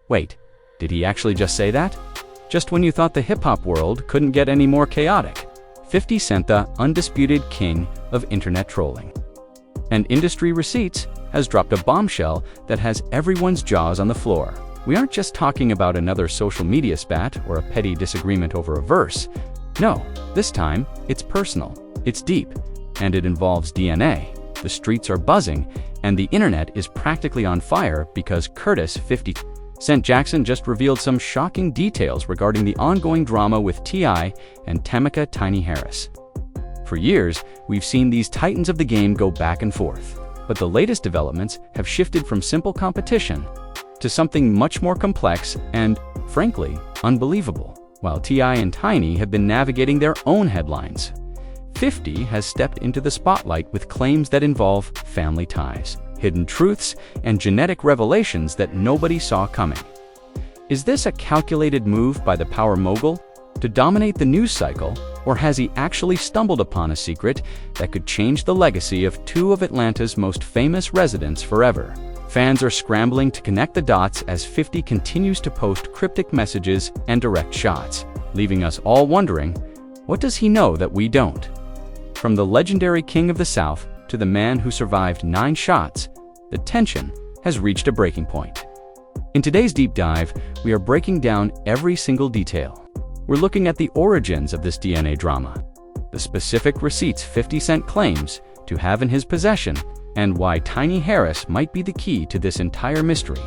Wait, did he actually just say that? Just when you thought the hip-hop world couldn't get any more chaotic, 50 Cent, the undisputed king of internet trolling. And Industry Receipts has dropped a bombshell that has everyone's jaws on the floor. We aren't just talking about another social media spat or a petty disagreement over a verse. No, this time it's personal, it's deep, and it involves DNA. The streets are buzzing, and the internet is practically on fire because Curtis 50 Cent Jackson just revealed some shocking details regarding the ongoing drama with T.I. and Tameka Tiny Harris. For years, we've seen these titans of the game go back and forth, but the latest developments have shifted from simple competition to something much more complex and, frankly, unbelievable. While T.I. and Tiny have been navigating their own headlines, 50 has stepped into the spotlight with claims that involve family ties, hidden truths, and genetic revelations that nobody saw coming. Is this a calculated move by the power mogul to dominate the news cycle, or has he actually stumbled upon a secret that could change the legacy of two of Atlanta's most famous residents forever? Fans are scrambling to connect the dots as 50 continues to post cryptic messages and direct shots, leaving us all wondering, what does he know that we don't? From the legendary King of the South to the man who survived 9 shots, the tension has reached a breaking point. In today's deep dive, we are breaking down every single detail. We're looking at the origins of this DNA drama, the specific receipts 50 Cent claims to have in his possession, and why Tiny Harris might be the key to this entire mystery.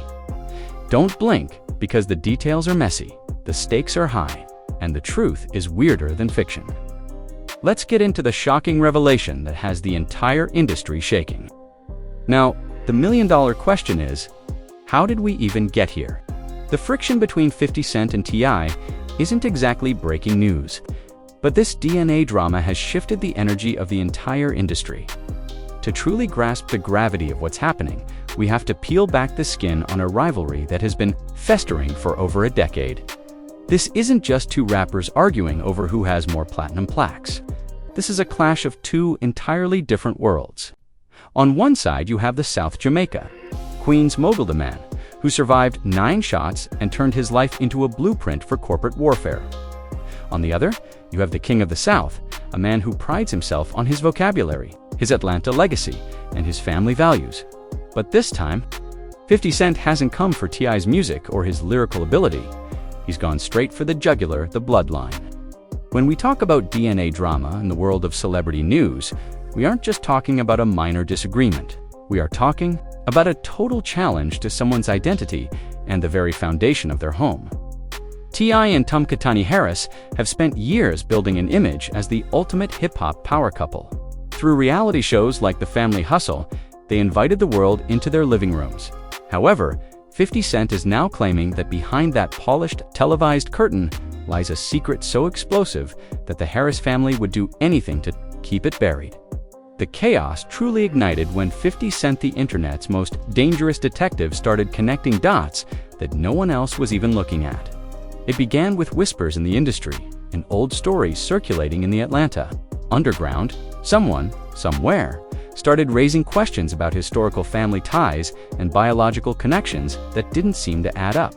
Don't blink, because the details are messy, the stakes are high, and the truth is weirder than fiction. Let's get into the shocking revelation that has the entire industry shaking. Now, the million-dollar question is, how did we even get here? The friction between 50 Cent and T.I. isn't exactly breaking news, but this DNA drama has shifted the energy of the entire industry. To truly grasp the gravity of what's happening, we have to peel back the skin on a rivalry that has been festering for over a decade. This isn't just two rappers arguing over who has more platinum plaques. This is a clash of two entirely different worlds. On one side, you have the South Jamaica, Queens mogul the man, who survived 9 shots and turned his life into a blueprint for corporate warfare. On the other, you have the King of the South, a man who prides himself on his vocabulary, his Atlanta legacy, and his family values. But this time, 50 Cent hasn't come for T.I.'s music or his lyrical ability. He's gone straight for the jugular, the bloodline. When we talk about DNA drama in the world of celebrity news, we aren't just talking about a minor disagreement. We are talking about a total challenge to someone's identity and the very foundation of their home. T.I. and Tameka Tiny Harris have spent years building an image as the ultimate hip-hop power couple. Through reality shows like The Family Hustle, they invited the world into their living rooms. However, 50 Cent is now claiming that behind that polished, televised curtain lies a secret so explosive that the Harris family would do anything to keep it buried. The chaos truly ignited when 50 Cent, the internet's most dangerous detective, started connecting dots that no one else was even looking at. It began with whispers in the industry and old stories circulating in the Atlanta underground. Someone, somewhere, started raising questions about historical family ties and biological connections that didn't seem to add up.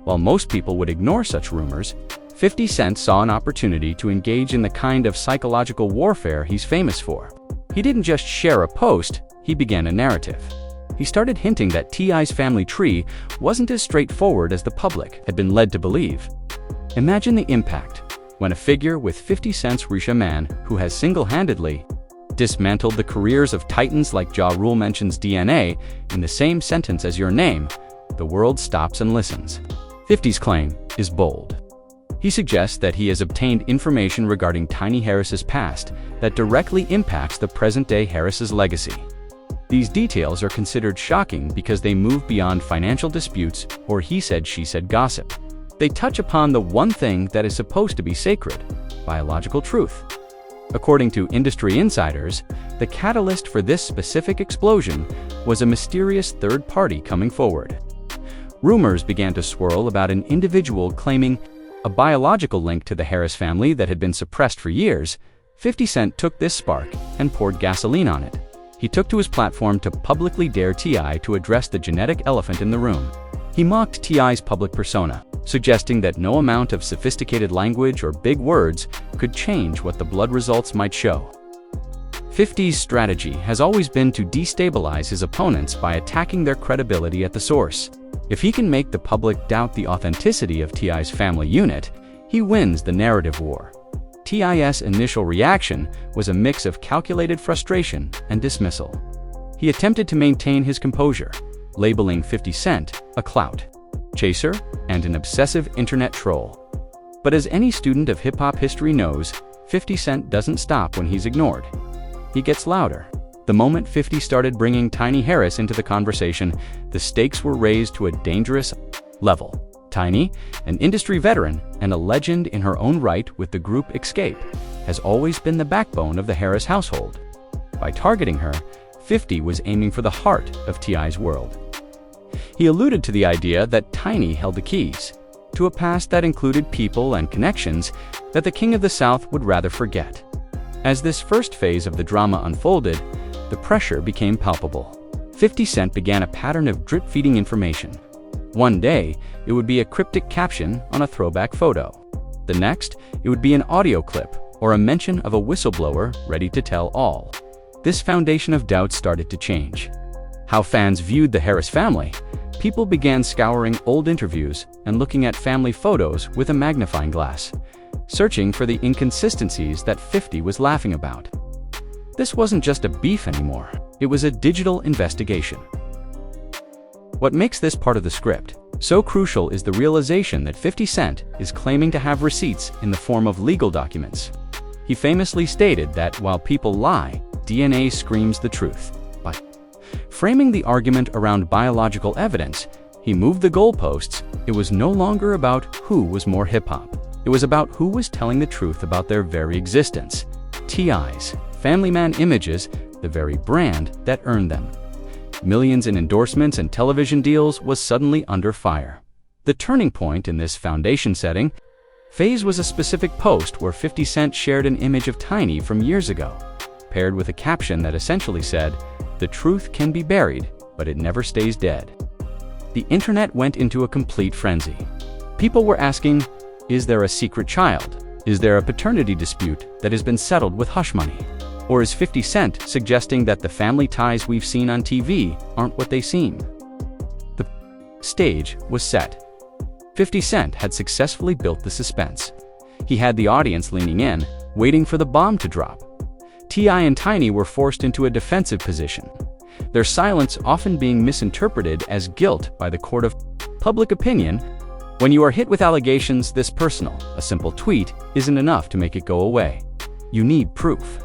While most people would ignore such rumors, 50 Cent saw an opportunity to engage in the kind of psychological warfare he's famous for. He didn't just share a post, he began a narrative. He started hinting that T.I.'s family tree wasn't as straightforward as the public had been led to believe. Imagine the impact when a figure with 50 Cent's reach, a man who has single-handedly dismantled the careers of titans like Ja Rule, mentions DNA in the same sentence as your name, the world stops and listens. 50's claim is bold. He suggests that he has obtained information regarding Tiny Harris's past that directly impacts the present-day Harris's legacy. These details are considered shocking because they move beyond financial disputes or he said, she said gossip. They touch upon the one thing that is supposed to be sacred: biological truth. According to industry insiders, the catalyst for this specific explosion was a mysterious third party coming forward. Rumors began to swirl about an individual claiming a biological link to the Harris family that had been suppressed for years. 50 Cent took this spark and poured gasoline on it. He took to his platform to publicly dare T.I. to address the genetic elephant in the room. He mocked T.I.'s public persona, suggesting that no amount of sophisticated language or big words could change what the blood results might show. 50's strategy has always been to destabilize his opponents by attacking their credibility at the source. If he can make the public doubt the authenticity of T.I.'s family unit, he wins the narrative war. T.I.'s initial reaction was a mix of calculated frustration and dismissal. He attempted to maintain his composure, labeling 50 Cent a clout chaser and an obsessive internet troll. But as any student of hip-hop history knows, 50 Cent doesn't stop when he's ignored. He gets louder. The moment 50 started bringing Tiny Harris into the conversation, the stakes were raised to a dangerous level. Tiny, an industry veteran and a legend in her own right with the group Escape, has always been the backbone of the Harris household. By targeting her, 50 was aiming for the heart of T.I.'s world. He alluded to the idea that Tiny held the keys to a past that included people and connections that the King of the South would rather forget. As this first phase of the drama unfolded, the pressure became palpable. 50 Cent began a pattern of drip-feeding information. One day, it would be a cryptic caption on a throwback photo. The next, it would be an audio clip or a mention of a whistleblower ready to tell all. This foundation of doubt started to change. How fans viewed the Harris family, people began scouring old interviews and looking at family photos with a magnifying glass, searching for the inconsistencies that 50 was laughing about. This wasn't just a beef anymore, it was a digital investigation. What makes this part of the script so crucial is the realization that 50 Cent is claiming to have receipts in the form of legal documents. He famously stated that while people lie, DNA screams the truth. By framing the argument around biological evidence, he moved the goalposts. It was no longer about who was more hip-hop. It was about who was telling the truth about their very existence. T.I.'s Family Man images, the very brand that earned them millions in endorsements and television deals, was suddenly under fire. The turning point in this foundation setting phase was a specific post where 50 Cent shared an image of Tiny from years ago, paired with a caption that essentially said, "The truth can be buried, but it never stays dead." The internet went into a complete frenzy. People were asking, is there a secret child? Is there a paternity dispute that has been settled with hush money? Or is 50 Cent suggesting that the family ties we've seen on TV aren't what they seem? The stage was set. 50 Cent had successfully built the suspense. He had the audience leaning in, waiting for the bomb to drop. T.I. and Tiny were forced into a defensive position, their silence often being misinterpreted as guilt by the court of public opinion. When you are hit with allegations this personal, a simple tweet isn't enough to make it go away. You need proof.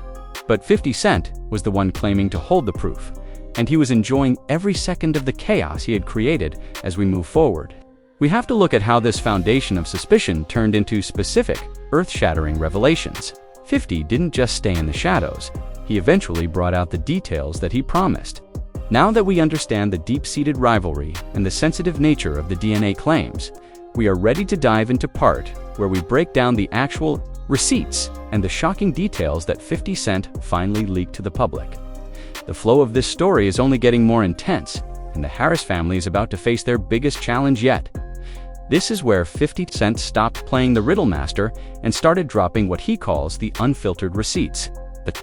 But 50 Cent was the one claiming to hold the proof, and he was enjoying every second of the chaos he had created. As we move forward, we have to look at how this foundation of suspicion turned into specific, earth-shattering revelations. 50 didn't just stay in the shadows, he eventually brought out the details that he promised. Now that we understand the deep-seated rivalry and the sensitive nature of the DNA claims, we are ready to dive into part where we break down the actual receipts and the shocking details that 50 Cent finally leaked to the public. The flow of this story is only getting more intense, and the Harris family is about to face their biggest challenge yet. This is where 50 Cent stopped playing the riddle master and started dropping what he calls the unfiltered receipts. The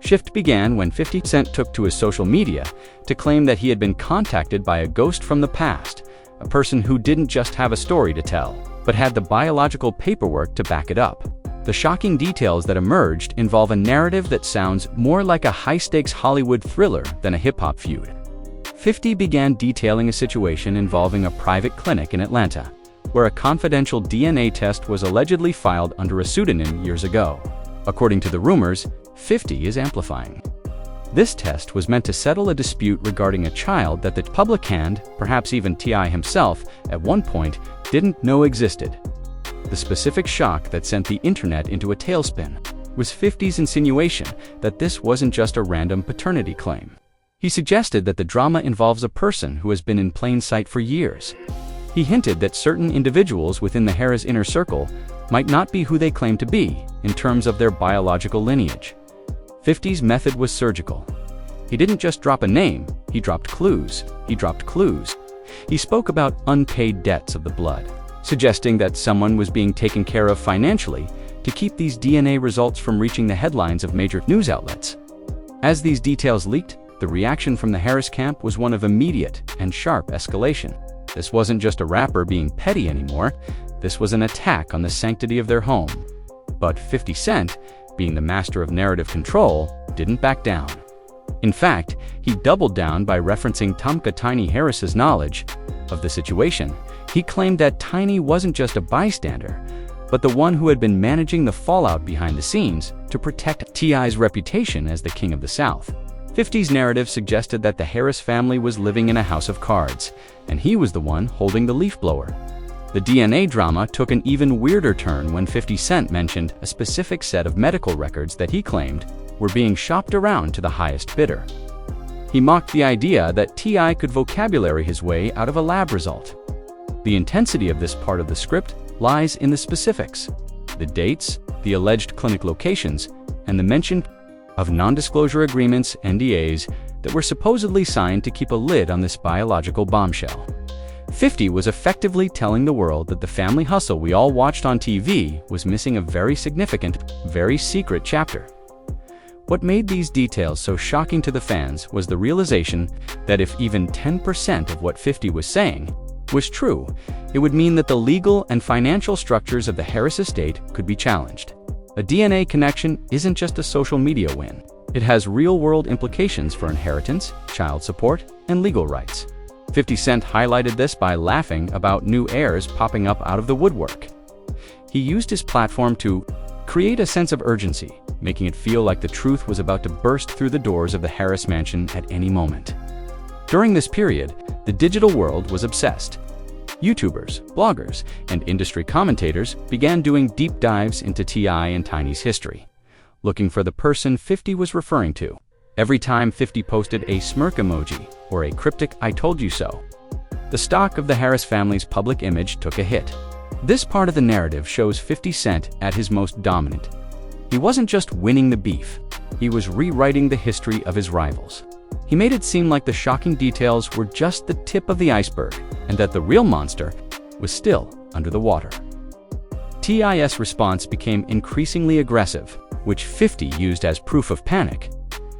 shift began when 50 Cent took to his social media to claim that he had been contacted by a ghost from the past, a person who didn't just have a story to tell, but had the biological paperwork to back it up. The shocking details that emerged involve a narrative that sounds more like a high-stakes Hollywood thriller than a hip-hop feud. 50 began detailing a situation involving a private clinic in Atlanta, where a confidential DNA test was allegedly filed under a pseudonym years ago. According to the rumors, 50 is amplifying. This test was meant to settle a dispute regarding a child that the public and, perhaps even T.I. himself, at one point, didn't know existed. The specific shock that sent the internet into a tailspin was 50's insinuation that this wasn't just a random paternity claim. He suggested that the drama involves a person who has been in plain sight for years. He hinted that certain individuals within the Harris inner circle might not be who they claim to be in terms of their biological lineage. 50's method was surgical. He didn't just drop a name, he dropped clues. He spoke about unpaid debts of the blood, suggesting that someone was being taken care of financially to keep these DNA results from reaching the headlines of major news outlets. As these details leaked, the reaction from the Harris camp was one of immediate and sharp escalation. This wasn't just a rapper being petty anymore, this was an attack on the sanctity of their home. But 50 Cent, being the master of narrative control, didn't back down. In fact, he doubled down by referencing Tameka Tiny Harris's knowledge of the situation. He claimed that Tiny wasn't just a bystander, but the one who had been managing the fallout behind the scenes to protect T.I.'s reputation as the king of the South. 50's narrative suggested that the Harris family was living in a house of cards, and he was the one holding the leaf blower. The DNA drama took an even weirder turn when 50 Cent mentioned a specific set of medical records that he claimed were being shopped around to the highest bidder. He mocked the idea that T.I. could vocabulary his way out of a lab result. The intensity of this part of the script lies in the specifics, the dates, the alleged clinic locations, and the mention of non-disclosure agreements, NDAs, that were supposedly signed to keep a lid on this biological bombshell. 50 was effectively telling the world that the family hustle we all watched on TV was missing a very significant, very secret chapter. What made these details so shocking to the fans was the realization that if even 10% of what 50 was saying was true, it would mean that the legal and financial structures of the Harris estate could be challenged. A DNA connection isn't just a social media win. It has real-world implications for inheritance, child support, and legal rights. 50 Cent highlighted this by laughing about new heirs popping up out of the woodwork. He used his platform to create a sense of urgency, making it feel like the truth was about to burst through the doors of the Harris mansion at any moment. During this period, the digital world was obsessed. YouTubers, bloggers, and industry commentators began doing deep dives into T.I. and Tiny's history, looking for the person 50 was referring to. Every time 50 posted a smirk emoji or a cryptic "I told you so," the stock of the Harris family's public image took a hit. This part of the narrative shows 50 Cent at his most dominant. He wasn't just winning the beef, he was rewriting the history of his rivals. He made it seem like the shocking details were just the tip of the iceberg and that the real monster was still under the water. T.I.'s response became increasingly aggressive, which 50 used as proof of panic.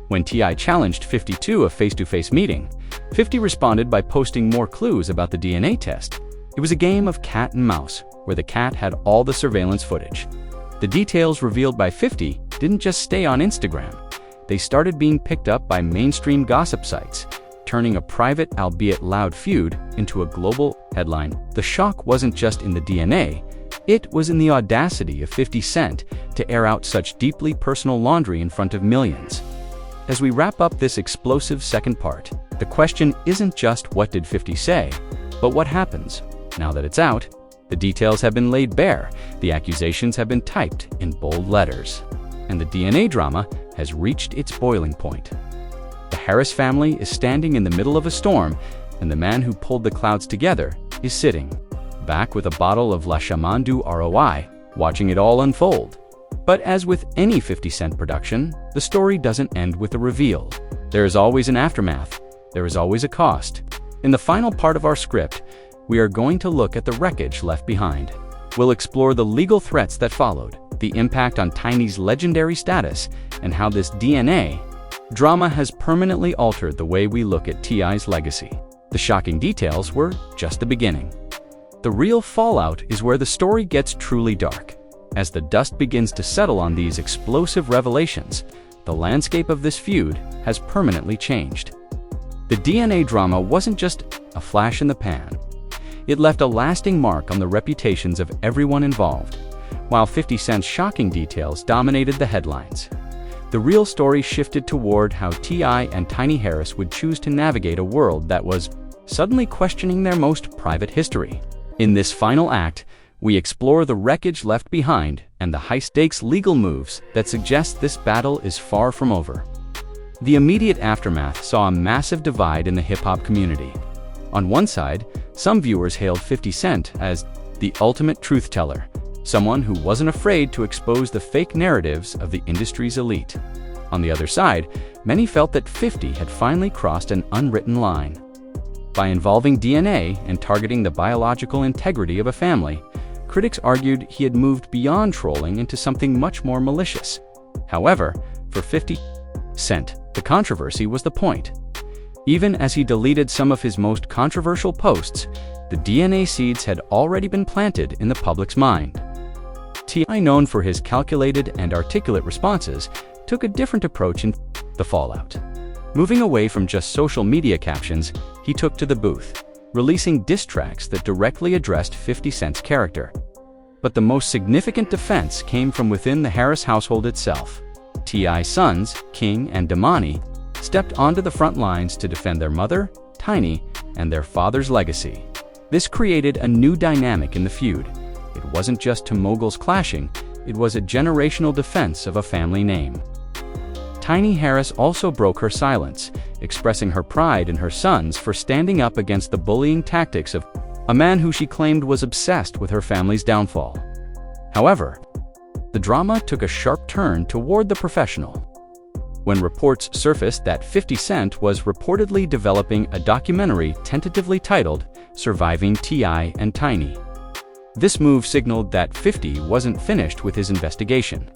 When T.I. challenged 50 to a face-to-face meeting, 50 responded by posting more clues about the DNA test. It was a game of cat and mouse, where the cat had all the surveillance footage. The details revealed by 50 didn't just stay on Instagram. They started being picked up by mainstream gossip sites, turning a private, albeit loud feud into a global headline. The shock wasn't just in the DNA, it was in the audacity of 50 Cent to air out such deeply personal laundry in front of millions. As we wrap up this explosive second part, the question isn't just what did 50 say, but what happens now that it's out. The details have been laid bare, the accusations have been typed in bold letters, and the DNA drama has reached its boiling point. The Harris family is standing in the middle of a storm, and the man who pulled the clouds together is sitting back with a bottle of La Chaman du ROI, watching it all unfold. But as with any 50 Cent production, the story doesn't end with a reveal. There is always an aftermath. There is always a cost. In the final part of our script, we are going to look at the wreckage left behind. We'll explore the legal threats that followed, the impact on Tiny's legendary status, and how this DNA drama has permanently altered the way we look at T.I.'s legacy. The shocking details were just the beginning. The real fallout is where the story gets truly dark. As the dust begins to settle on these explosive revelations, the landscape of this feud has permanently changed. The DNA drama wasn't just a flash in the pan. It left a lasting mark on the reputations of everyone involved. While 50 Cent's shocking details dominated the headlines, the real story shifted toward how T.I. and Tiny Harris would choose to navigate a world that was suddenly questioning their most private history. In this final act, we explore the wreckage left behind and the high-stakes legal moves that suggest this battle is far from over. The immediate aftermath saw a massive divide in the hip-hop community. On one side, some viewers hailed 50 Cent as the ultimate truth-teller, someone who wasn't afraid to expose the fake narratives of the industry's elite. On the other side, many felt that 50 had finally crossed an unwritten line. By involving DNA and targeting the biological integrity of a family, critics argued he had moved beyond trolling into something much more malicious. However, for 50 Cent, the controversy was the point. Even as he deleted some of his most controversial posts, the DNA seeds had already been planted in the public's mind. T.I., known for his calculated and articulate responses, took a different approach in the fallout. Moving away from just social media captions, he took to the booth, releasing diss tracks that directly addressed 50 Cent's character. But the most significant defense came from within the Harris household itself. T.I.'s sons, King and Damani, stepped onto the front lines to defend their mother, Tiny, and their father's legacy. This created a new dynamic in the feud. It wasn't just two moguls clashing, it was a generational defense of a family name. Tiny Harris also broke her silence, expressing her pride in her sons for standing up against the bullying tactics of a man who she claimed was obsessed with her family's downfall. However, the drama took a sharp turn toward the professional. When reports surfaced that 50 Cent was reportedly developing a documentary tentatively titled Surviving T.I. and Tiny. This move signaled that 50 wasn't finished with his investigation.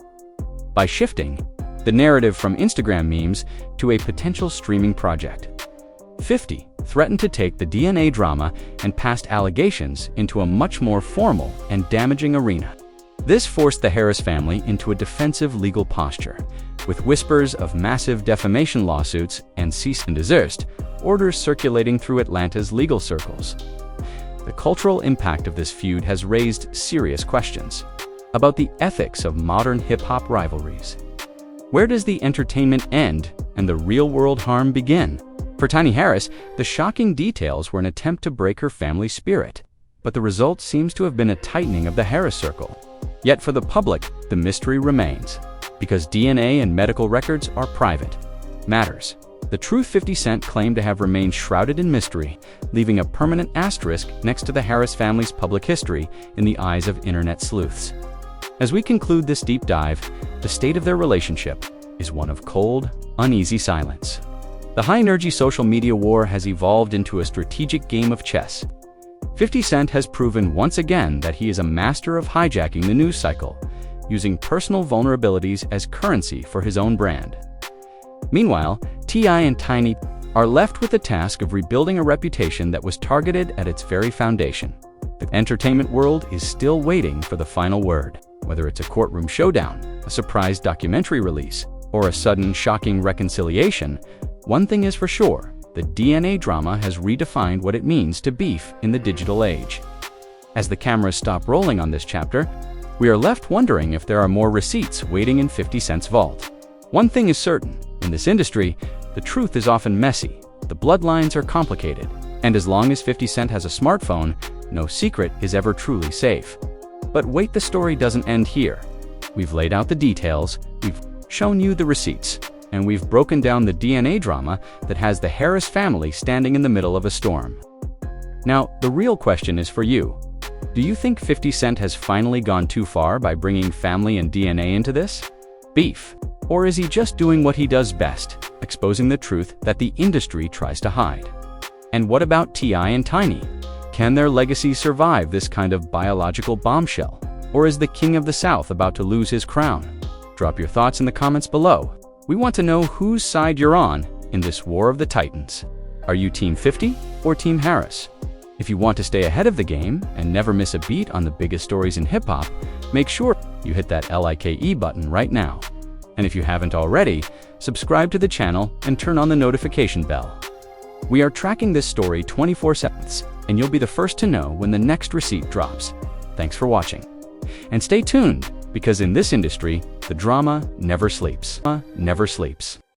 By shifting the narrative from Instagram memes to a potential streaming project, 50 threatened to take the DNA drama and past allegations into a much more formal and damaging arena. This forced the Harris family into a defensive legal posture, with whispers of massive defamation lawsuits and cease and desist orders circulating through Atlanta's legal circles. The cultural impact of this feud has raised serious questions about the ethics of modern hip-hop rivalries. Where does the entertainment end and the real-world harm begin? For Tiny Harris, the shocking details were an attempt to break her family's spirit, but the result seems to have been a tightening of the Harris circle. Yet for the public, the mystery remains. Because DNA and medical records are private matters, the truth 50 Cent claimed to have remained shrouded in mystery, leaving a permanent asterisk next to the Harris family's public history in the eyes of internet sleuths. As we conclude this deep dive, the state of their relationship is one of cold, uneasy silence. The high-energy social media war has evolved into a strategic game of chess. 50 Cent has proven once again that he is a master of hijacking the news cycle, using personal vulnerabilities as currency for his own brand. Meanwhile, T.I. and Tiny are left with the task of rebuilding a reputation that was targeted at its very foundation. The entertainment world is still waiting for the final word. Whether it's a courtroom showdown, a surprise documentary release, or a sudden shocking reconciliation, one thing is for sure: the DNA drama has redefined what it means to beef in the digital age. As the cameras stop rolling on this chapter, we are left wondering if there are more receipts waiting in 50 Cent's vault. One thing is certain: in this industry, the truth is often messy, the bloodlines are complicated, and as long as 50 Cent has a smartphone, no secret is ever truly safe. But wait, the story doesn't end here. We've laid out the details, we've shown you the receipts, and we've broken down the DNA drama that has the Harris family standing in the middle of a storm. Now, the real question is for you. Do you think 50 Cent has finally gone too far by bringing family and DNA into this beef? Or is he just doing what he does best, exposing the truth that the industry tries to hide? And what about T.I. and Tiny? Can their legacy survive this kind of biological bombshell? Or is the King of the South about to lose his crown? Drop your thoughts in the comments below. We want to know whose side you're on in this war of the Titans. Are you Team 50 or Team Harris? If you want to stay ahead of the game and never miss a beat on the biggest stories in hip-hop, make sure you hit that like button right now. And if you haven't already, subscribe to the channel and turn on the notification bell. We are tracking this story 24/7, and you'll be the first to know when the next receipt drops. Thanks for watching. And stay tuned, because in this industry, the drama never sleeps.